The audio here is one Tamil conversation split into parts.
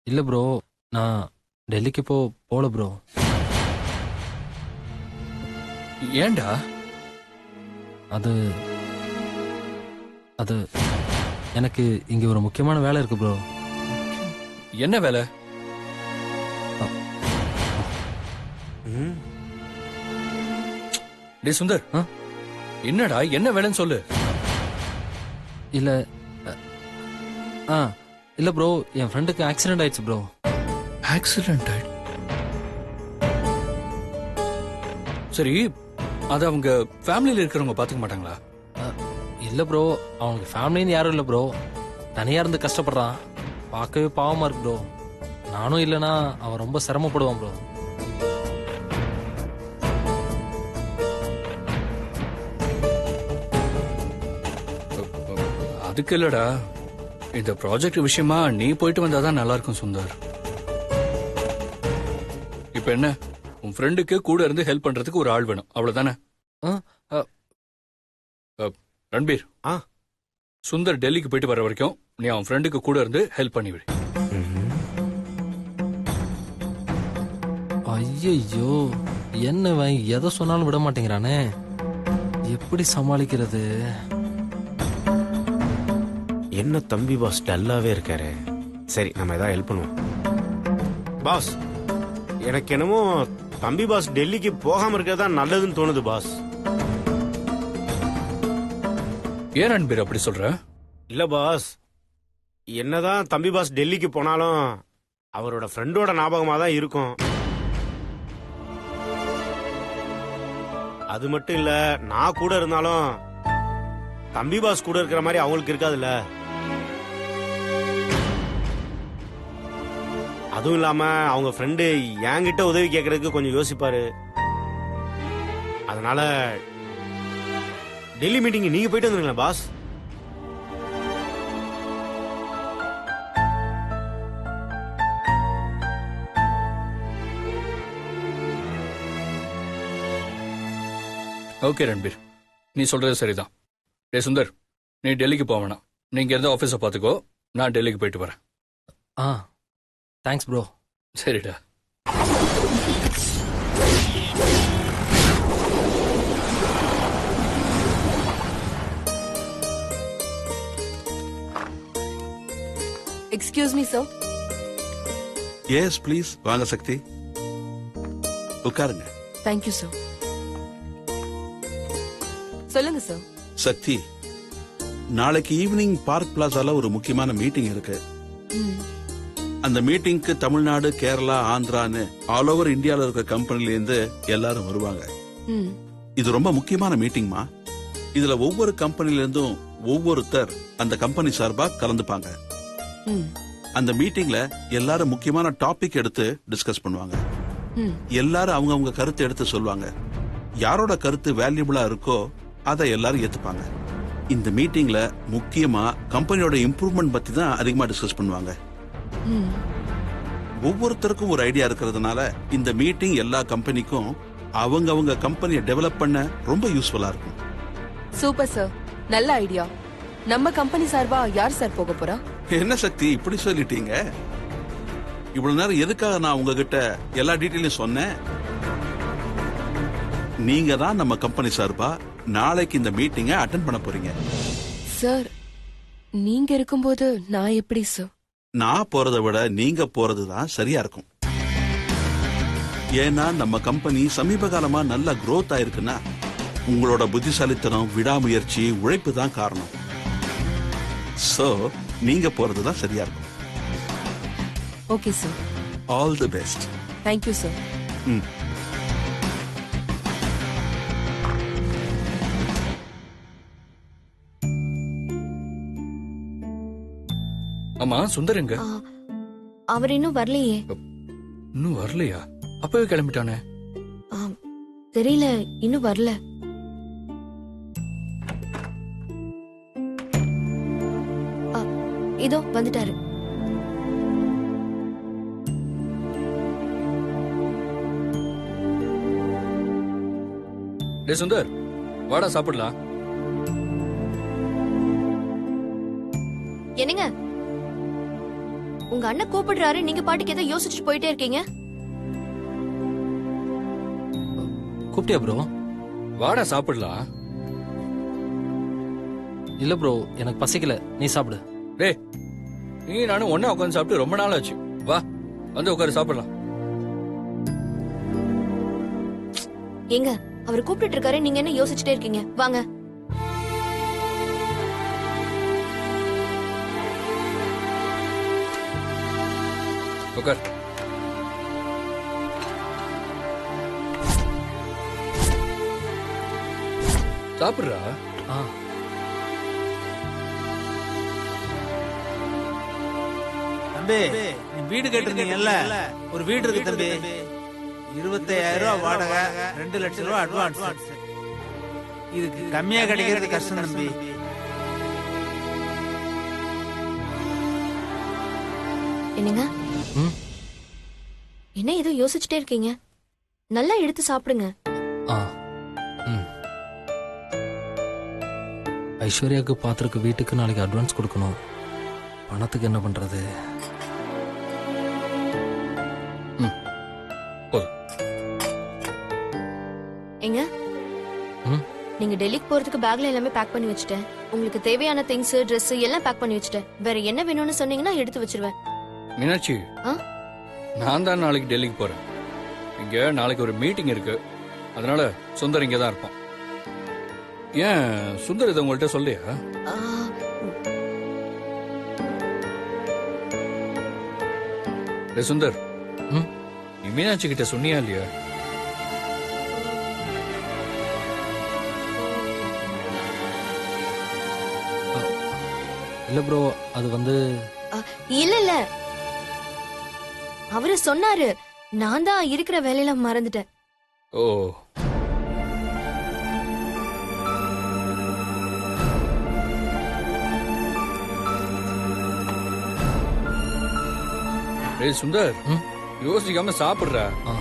இல்ல ப்ரோ, நான் டெல்லிக்கு இப்போ போல ப்ரோ. ஏன்டா? அது அது எனக்கு இங்க ஒரு முக்கியமான வேலை இருக்கு ப்ரோ. என்ன வேலை? ம். டேய் சுந்தர், ஆ? என்னடா என்ன வேலைன்னு சொல்லு. இல்ல அ, ஆ இல்ல ப்ரோ, என் ஃப்ரெண்டுக்கு ஆக்சிடென்ட் ஆயிடுச்சு ப்ரோ. ஆக்சிடென்ட் ஆயிடு. சரி, அது அவங்க ஃபேமிலியில இருக்கிறவங்க பாத்துக்க மாட்டாங்களா? இல்ல ப்ரோ, அவனுக்கு ஃபேமிலின்னு யாரும் இல்ல ப்ரோ. தனியா இருந்து கஷ்டப்படுறான். பார்க்கவே பாவமா இருக்கு ப்ரோ. நானும் இல்லனா அவன் ரொம்ப சிரமப்படுவான் ப்ரோ. அதுக்கு இல்லடா, இந்த ப்ராஜெக்ட் விஷயமா நீ போயிட்டு வந்தாதான் நல்லா இருக்கும் சுந்தர். இப்ப என்ன, உன் ஃப்ரெண்டுக்கு கூட இருந்து ஹெல்ப் பண்றதுக்கு ஒரு ஆள் வேணும், அவ்வளவுதானே? ஆ, அ, ரன்பீர், ஆ. சுந்தர் டெல்லிக்கு போயிட்டு வர வரைக்கும் நீ அவன் ஃப்ரெண்டுக்கு கூட இருந்து ஹெல்ப் பண்ணிவிடு. ஐயையோ, என்னவன் எதை சொன்னாலும் விட மாட்டேங்கிறானே. எப்படி சமாளிக்கிறது? என்ன தம்பி பாஸ் டல்லாவே இருக்காரு. சரி, நம்ம ஏதாவது ஹெல்ப் பண்ணுவோம். பாஸ், எனக்கு என்னமோ தம்பி பாஸ் டெல்லிக்கு போகாம இருக்கிறதா நல்லதுன்னு தோணுது பாஸ். ஏன் ரன்பீர் அப்படி சொல்ற? இல்ல பாஸ், என்னதான் தம்பி பாஸ் டெல்லிக்கு போனாலும் அவரோட ஃப்ரெண்டோட ஞாபகமா தான் இருக்கும். அது மட்டும் இல்ல, நான் கூட இருந்தாலும் தம்பி பாஸ் கூட இருக்கிற மாதிரி அவங்களுக்கு இருக்காதுல்ல. அதுவும் இல்லாம அவங்க ஃப்ரெண்டு என்கிட்ட உதவி கேட்கறதுக்கு கொஞ்சம் யோசிப்பாரு. அதனால டெல்லி மீட்டிங் நீங்க போயிட்டு வந்துருங்களா பாஸ்? ஓகே ரன்பீர், நீ சொல்றது சரிதான். டே சுந்தர், நீ டெல்லிக்கு போக வேணாம். நீங்க இருந்து ஆபீஸ பாத்துக்கோ, நான் டெல்லிக்கு போயிட்டு வரேன். ஆ, தேங்க்ஸ் ப்ரோ. சரிடா. Excuse me sir. Yes please, வாங்க சக்தி, உட்காருங்க. Thank you sir. சொல்லுங்க சார். சக்தி, நாளைக்கு ஈவினிங் பார்க் பிளாசால ஒரு முக்கியமான மீட்டிங் இருக்கு. அந்த மீட்டிங்க்கு தமிழ்நாடு, கேரளா, ஆந்திரான்னு ஆல் ஓவர் இந்தியால இருக்க கம்பெனில இருந்து எல்லாரும் வருவாங்க. இது ரொம்ப முக்கியமான மீட்டிங்மா. இதுல ஒவ்வொரு கம்பெனில இருந்தும் ஒவ்வொருத்தர் அந்த கம்பெனி சார்பா கலந்துப்பாங்க. அந்த மீட்டிங்ல எல்லாரும் முக்கியமான டாபிக் எடுத்து டிஸ்கஸ் பண்ணுவாங்க. எல்லாரும் அவங்க கருத்தை எடுத்து சொல்லுவாங்க. யாரோட கருத்து வேல்யூபிளா இருக்கோ அதை எல்லாரும் ஏத்துப்பாங்க. இந்த மீட்டிங்ல முக்கியமா கம்பெனியோட இம்ப்ரூவ்மெண்ட் பத்தி தான் அதிகமா டிஸ்கஸ் பண்ணுவாங்க. ஒவ்வொருத்தருக்கும் ஒரு ஐடியா இருக்கிறதுனால இந்த மீட்டிங் எல்லா கம்பெனிக்கும் அவங்க கம்பெனியை டெவலப் பண்ண ரொம்ப யூஸ்ஃபுல்லா இருக்கும். சூப்பர் சார், நல்ல ஐடியா. நம்ம கம்பெனி சார்பா யார் சார் போக போறா? என்ன சக்தி இப்படி சொல்லிட்டீங்க? இவ்வளவு நேரம் எதுக்காக நான் உங்ககிட்ட எல்லா டீட்டெயிலும் சொன்னேன்? நீங்க தான் நம்ம கம்பெனி சார்பா நாளைக்கு இந்த மீட்டிங்கை அட்டெண்ட் பண்ண போறீங்க. சார், நீங்க இருக்கும்போது நான் எப்படி சார்? நான் போறதை விட நீங்க போறதுதான் சரியா இருக்கும். ஏன்னா நம்ம கம்பெனி சமீப காலமா நல்ல growth ஆயிருக்குன்னா உங்களோட புத்திசாலித்தனம், விடாமுயற்சி, உழைப்பு தான் காரணம். சோ நீங்க போறதுதான் சரியா இருக்கும். Okay sir. All the best. Thank you sir. ஆமா, சுந்தர் எங்க? அவர் இன்னும் வரலையே. இன்னும் வரலையா? அப்பவே கிளம்பிட்டானே. தெரியல, இன்னும் வரல. இதோ வந்துட்டாரு. டே சுந்தர், வாடா சாப்பிடலாம். என்னங்க? உங்க அண்ணன் கூப்பிடுறாரு, நீங்க பாட்டுக்கு ஏதோ யோசிச்சுட்டு போயிட்டே இருக்கீங்க. கூப்பிட்டியா ப்ரோ? வாடா சாப்பிடலாம். இல்ல ப்ரோ, எனக்கு பசிக்கல, நீ சாப்பிடு. டேய், நீ நானும் ஒண்ணா உட்காந்து சாப்பிட்டு ரொம்ப நாள் ஆச்சு. வா வந்து உட்காரு சாப்பிடலாம். ஏங்க, அவர் கூப்பிட்டு இருக்காரு, நீங்க என்ன யோசிச்சுட்டே இருக்கீங்க? வாங்க. உட்கார். சாப்பிடுறா. ஆ தம்பி, நீ வீடு கேட்டிருந்தீங்கல்ல, ஒரு வீடு இருக்கு தம்பி. 25,000 ரூபாய் வாடகை, 2 லட்சம் ரூபாய் அட்வான்ஸ். இதுக்கு கம்மியா கிடைக்கிறது கஷ்டம் தம்பி. என்னங்க, ம் என்ன ஏதோ யோசிச்சுட்டே இருக்கீங்க? நல்லா எடுத்து சாப்பிடுங்க. ஆ ம் ஐஸ்வர்யாவுக்கு பாத்திரக்கு வீட்டுக்கு நாளைக்கு அட்வான்ஸ் கொடுக்கணும். பணத்துக்கு என்ன பண்றது? போதும். ஏங்க, ம் நீங்க டெல்லிக்கு போறதுக்கு பேக்ல எல்லாமே பேக் பண்ணி வச்சுட்டேன். உங்களுக்கு தேவையான திங்ஸ், Dress எல்லாம் பேக் பண்ணி வச்சுட்டேன். வேற என்ன வேணும்னு சொன்னீங்கன்னா எடுத்து வச்சிருவேன். மீனாட்சி, ஆ? நான் தான் நாளைக்கு டெல்லிக்கு போறேன். இங்க நாளைக்கு ஒரு மீட்டிங் இருக்கு, அதனால சுந்தர் இங்க தான் இருப்பான். ஏன் சுந்தர் இதை உங்கள்கிட்ட சொல்லியா? ஆ, டேய் சுந்தர், ம் நீ மீனாட்சி கிட்ட சொன்னியா இல்லையா? இல்ல ப்ரோ, அது வந்து இல்ல இல்ல, அவரு சொன்னாரு. நான் தான் இருக்கிற வேலையில மறந்துட்டேன். ஓ, டேய் சுந்தர், ம் யோசிக்காம சாப்பிடுறா. ஆ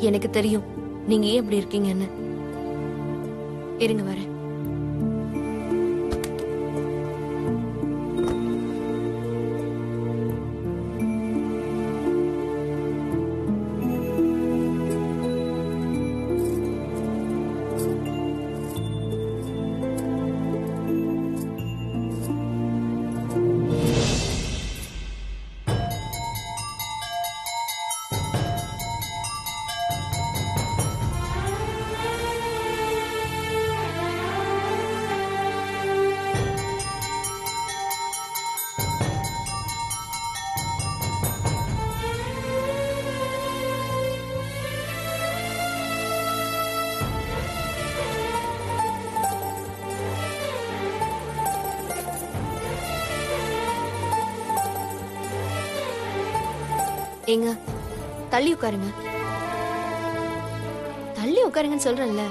எனக்கு தெரியும் நீங்க ஏன் இப்படி இருக்கீங்கன்னு. இருங்க வரேன். ஏங்க, தள்ளி உட்காருங்க. தள்ளி உட்காருங்கன்னு சொல்றேன்ல.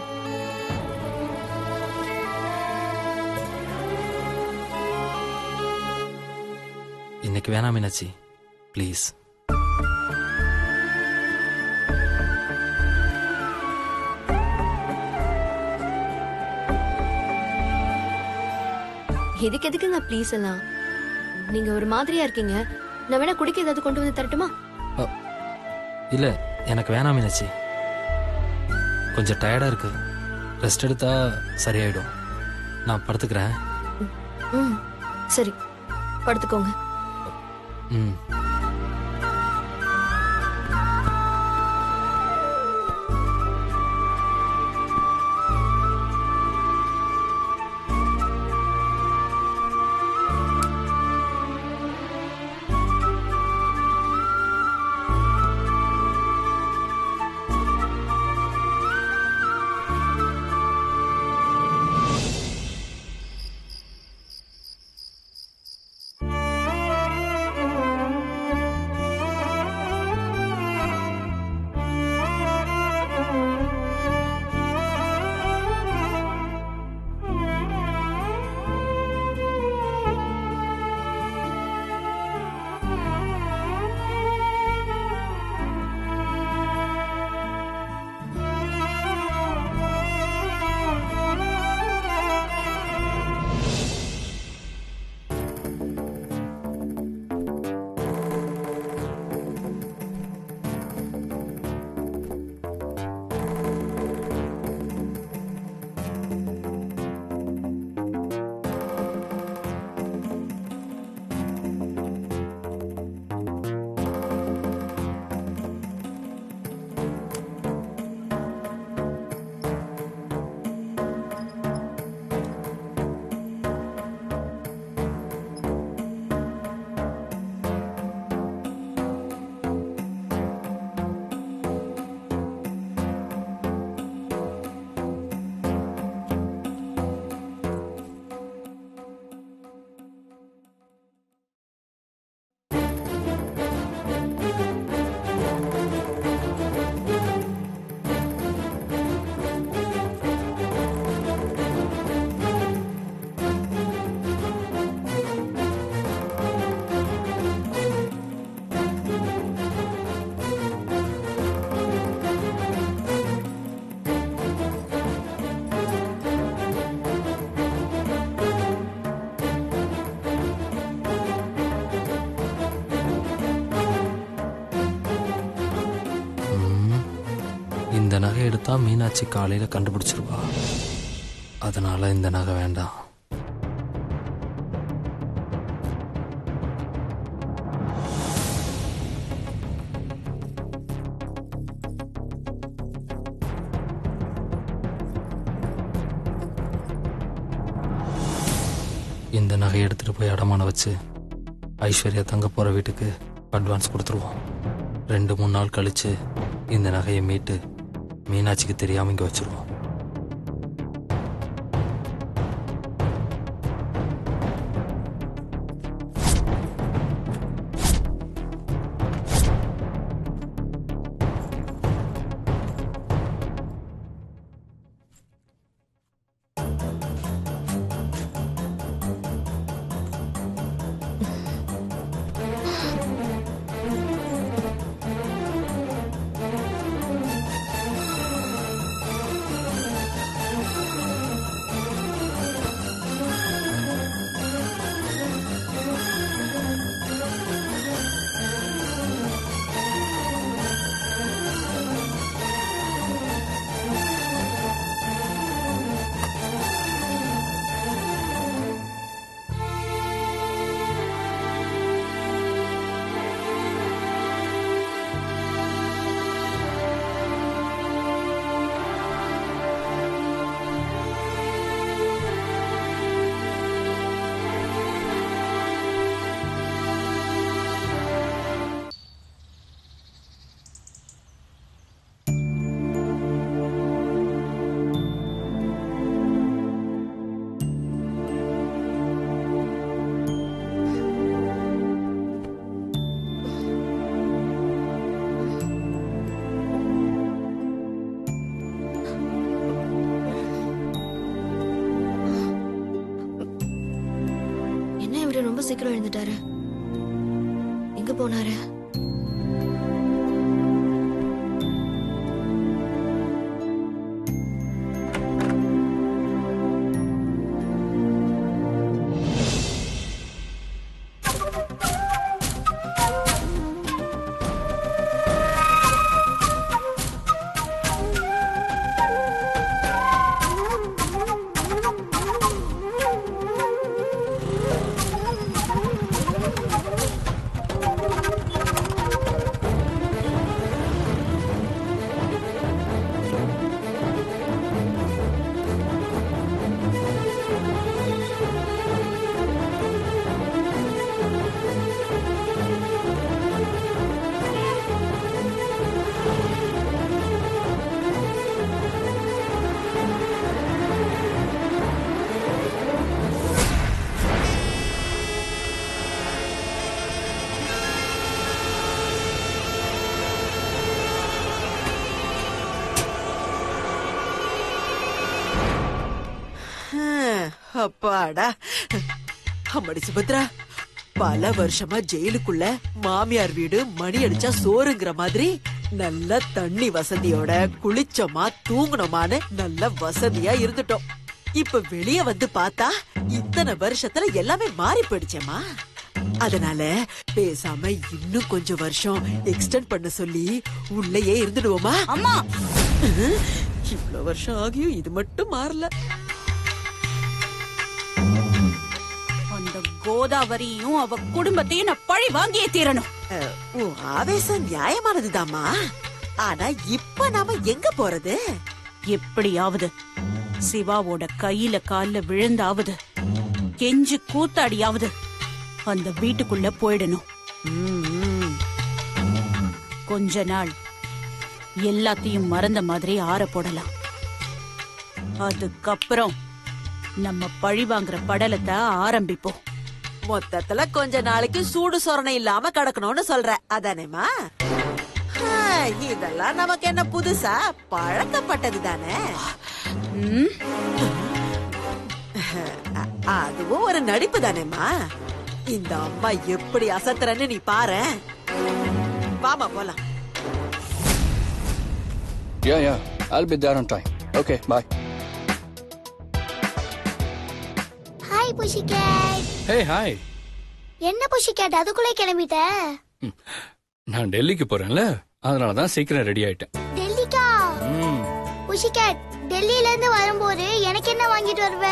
இன்னைக்கு வேணாம் மீனாட்சி, ப்ளீஸ். எதுக்கு எதுக்குங்க ப்ளீஸ் எல்லாம்? நீங்க ஒரு மாதிரியா இருக்கீங்க. நான் வேணா குடிக்க ஏதாவது கொண்டு வந்து தரட்டுமா? இல்ல, எனக்கு வேணாம் மீனாட்சி. கொஞ்சம் டயர்டா இருக்கு, ரெஸ்ட் எடுத்தா சரியாயிடும். நான் படுத்துக்கிறேன். ம் சரி, படுத்துக்கோங்க. ம் இந்த நகை எடுத்தா மீனாட்சி காலையில கண்டுபிடிச்சிருவா. அதனால இந்த நகை வேண்டாம். இந்த நகை எடுத்துட்டு போய் அடமான வச்சு ஐஸ்வர்யா தங்க போற வீட்டுக்கு அட்வான்ஸ் கொடுத்துருவோம். 2-3 நாள் கழிச்சு இந்த நகையை மீட்டு மீனாட்சிக்கு தெரியாம இங்க வச்சிருவோம். ரொம்ப சீக்கிரம் எழுந்துட்டாரு. எங்க போனாரு? அப்பாடா, அம்மாடி சுபத்ரா, பல வருஷமா ஜெயிலுக்குள்ள மாமியார் வீடு மணி அடிச்சா சோறுங்கிற மாதிரி நல்ல தண்ணி வசதியோட குளிச்சோமா தூங்கணுமான்னு நல்ல வசதியா இருந்துட்டோம். இப்ப வெளிய வந்து பார்த்தா இத்தனை வருஷத்துல எல்லாமே மாறி போயிடுச்சேமா. அதனால பேசாம இன்னும் கொஞ்சம் வருஷம் எக்ஸ்டெண்ட் பண்ண சொல்லி உள்ளேயே இருந்துடுவோமா? அம்மா, இவ்வளவு வருஷம் ஆகியும் இது மட்டும் மாறல. அந்த கோதாவரியும் அவ குடும்பத்தையும் நான் பழி வாங்கியே தீரணும். உன் ஆவேசம் நியாயமானதுதாம்மா. ஆனா இப்ப நாம எங்க போறது? எப்படியாவது சிவாவோட கையில கால்ல விழுந்தாவது கெஞ்சு கூத்தாடியாவது அந்த வீட்டுக்குள்ள போயிடணும். கொஞ்ச நாள் எல்லாத்தையும் மறந்த மாதிரி ஆற போடலாம். அதுக்கப்புறம் நம்ம பழி வாங்குற படலத்தை ஆரம்பிப்போம். மொத்தத்துல கொஞ்ச நாளைக்கு சூடு சொரணை இல்லாம கிடக்கணும்னு சொல்ற அதானேமா? இதெல்லாம் நமக்கு என்ன புதுசா? பழக்கப்பட்டது தானே. அதுவும் ஒரு நடிப்பு தானேமா. இந்த அம்மா எப்படி அசத்துறன்னு நீ பாரு. வாமா போலாம். Yeah, I'll be there on time. Okay, bye. Hi, Pussycat. Hey, hi. என்ன புஷிகேட் அதுக்குள்ளே கிளம்பிட்ட? நான் டெல்லிக்கு போறேன்ல, அதனால தான் சீக்கிரம் ரெடி ஆயிட்டேன். டெல்லிக்கா? புஷிகேட் டெல்லியில இருந்து வரும்போது எனக்கு என்ன வாங்கிட்டு வருவ?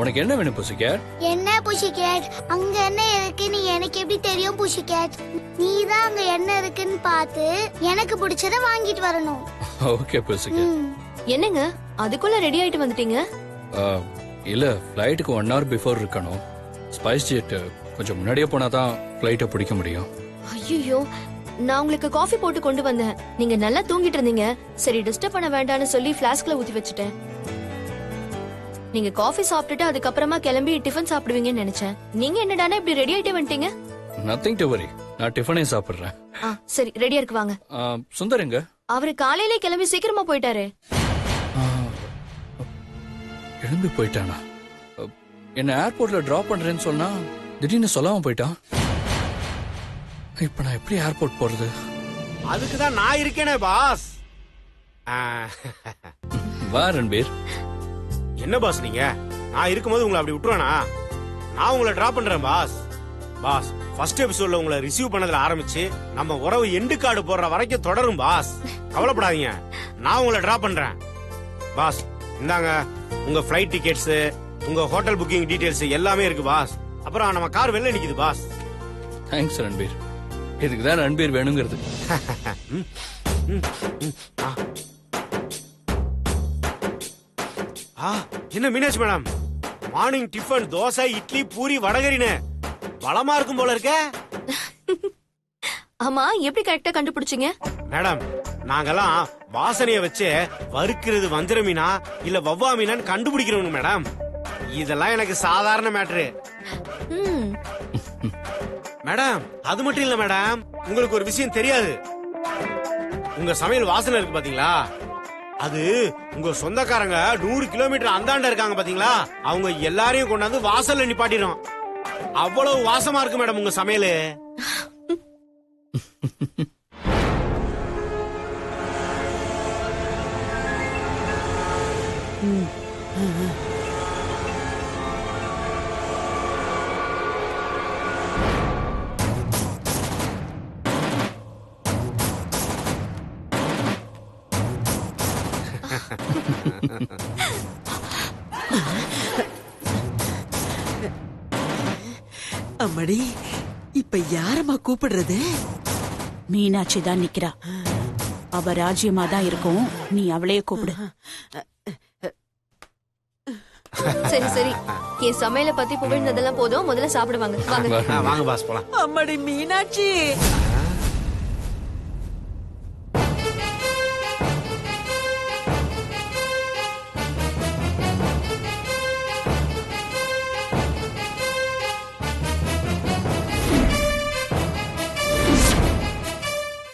உனக்கு என்ன வேணும் புசிகேட்? என்ன புஷிகேட், அங்க என்ன இருக்குன்னு எனக்கு எப்படி தெரியும் புஷிகேட்? நீ தான் அங்க என்ன இருக்குன்னு பார்த்து எனக்கு பிடிச்சத வாங்கிட்டு வரணும். Okay pussycat. என்னங்க அதுக்குள்ள ரெடி ஆயிட்டு வந்துட்டீங்க? இல்ல, ஃப்ளைட்டுக்கு 1 hour பிஃபோர் இருக்கணும். ஸ்பைஸ் ஜெட் கொஞ்சம் முன்னாடியே போனா தான் ஃப்ளைட்டை பிடிக்க முடியும். ஐயோ, நான் உங்களுக்கு காஃபி போட்டு கொண்டு வந்தேன். நீங்க நல்லா தூங்கிட்டு இருந்தீங்க. சரி டிஸ்டர்ப் பண்ண வேண்டாம்னு சொல்லி ஃபிளாஸ்க்ல ஊத்தி வச்சுட்டேன். நீங்க காஃபி சாப்பிட்டுட்டு அதுக்கப்புறமா கிளம்பி டிஃபன் சாப்பிடுவீங்கன்னு நினைச்சேன். நீங்க என்னடானா இப்படி ரெடி ஆயிட்டே வந்துட்டீங்க? நத்திங் டு வரி, நான் டிஃபனே சாப்பிடுறேன். சரி ரெடியா இருக்கு வாங்க. சுந்தர் எங்க? அவரு காலையிலே கிளம்பி சீக்கிரமா போயிட்டாரு. கிளம்பி போயிட்டானா? என்ன ஏர்போர்ட்ல டிராப் பண்றேன்னு சொன்னா திடீர்னு சொல்லாம போயிட்டான். இப்ப நான் எப்படி ஏர்போர்ட் போறது? அதுக்குதான் நான் இருக்கேனே பாஸ். வா ரன்பீர். என்ன பாஸ் நீங்க? நான் இருக்கும்போது உங்களை அப்படி விட்டுருவானா? நான் உங்களை டிராப் பண்றேன் பாஸ். பாஸ், ஃபர்ஸ்ட் எபிசோட்ல உங்களை ரிசீவ் பண்ணதுல ஆரம்பிச்சு நம்ம உறவு எண்டு கார்டு போடுற வரைக்கும் தொடரும் பாஸ். கவலைப்படாதீங்க, நான் உங்களை டிராப் பண்றேன் பாஸ். இந்தாங்க உங்க ஃபிளைட் டிக்கெட்ஸ், உங்க ஹோட்டல் புக்கிங் டீடைல்ஸ் எல்லாமே இருக்கு பாஸ். அப்புறம் நம்ம கார் வெளில நிக்குது பாஸ். தேங்க்ஸ் ரன்பீர். இதுக்குதான் ரன்பீர் வேணுங்கிறது. என்ன Meenakshi madam, morning tiffin dosa idli puri வடகரின்னு பலமா இருக்கும் போல இருக்க. ஆமா, எப்படி கரெக்டா கண்டுபிடிச்சீங்க? மேடம், நாங்கெல்லாம் வாசனைய வச்சு வறுக்கிறது வஞ்சர மீனா இல்ல வவ்வா மீனான்னு கண்டுபிடிக்கிறோம் மேடம். இதெல்லாம் எனக்கு சாதாரண மேட்ரு. மேடம் அது மட்டும் இல்ல மேடம், உங்களுக்கு ஒரு விஷயம் தெரியாது. உங்க சமையல் வாசனை இருக்கு பாத்தீங்களா, அது உங்க சொந்தக்காரங்க 100 கிலோமீட்டர் அந்தாண்ட இருக்காங்க பாத்தீங்களா, அவங்க எல்லாரையும் கொண்டாந்து வாசல்ல நிப்பாட்டிடும். அவ்வளவு வாசமா இருக்கு மேடம் உங்க சமையல். அம்மடி, இப்ப யாரம்மா கூப்பிடுறது? மீனாட்சி தான் நிக்கிறா. அவ ராஜ்யமா தான் இருக்கும், நீ அவளையே கூப்பிடு. சரி சரி, என் சமையல பத்தி புகழ்ந்ததெல்லாம் போதும், முதல்ல சாப்பிடுவாங்க. வாங்க பாஸ் போலாம். அம்மடி மீனாட்சி,